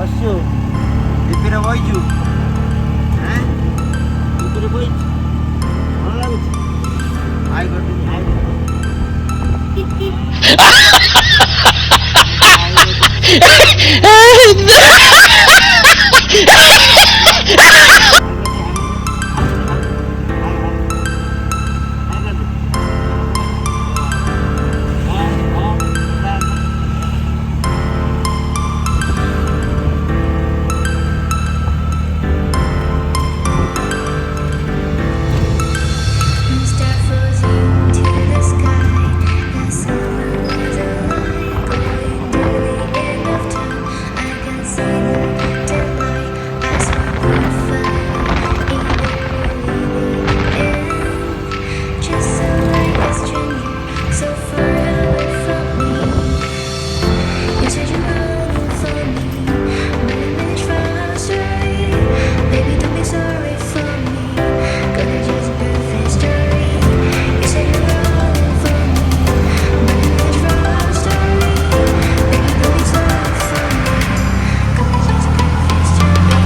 500. Dipira বইছু হ্যাঁ দীপিরে বইছু ভালো লাগুছে I করতে I Star flows into the sky. The summer was a line going to the end of time. I can see the dim light. I saw the fire in the end. Just so like a stranger, so far away from me. You said you're running for me, but I managed from sorry. Baby, don't be sorry for me, 'cause it's just a perfect story. You said you're running for me, but I managed from sorry. Baby, don't be sorry for me, 'cause it's just a perfect story.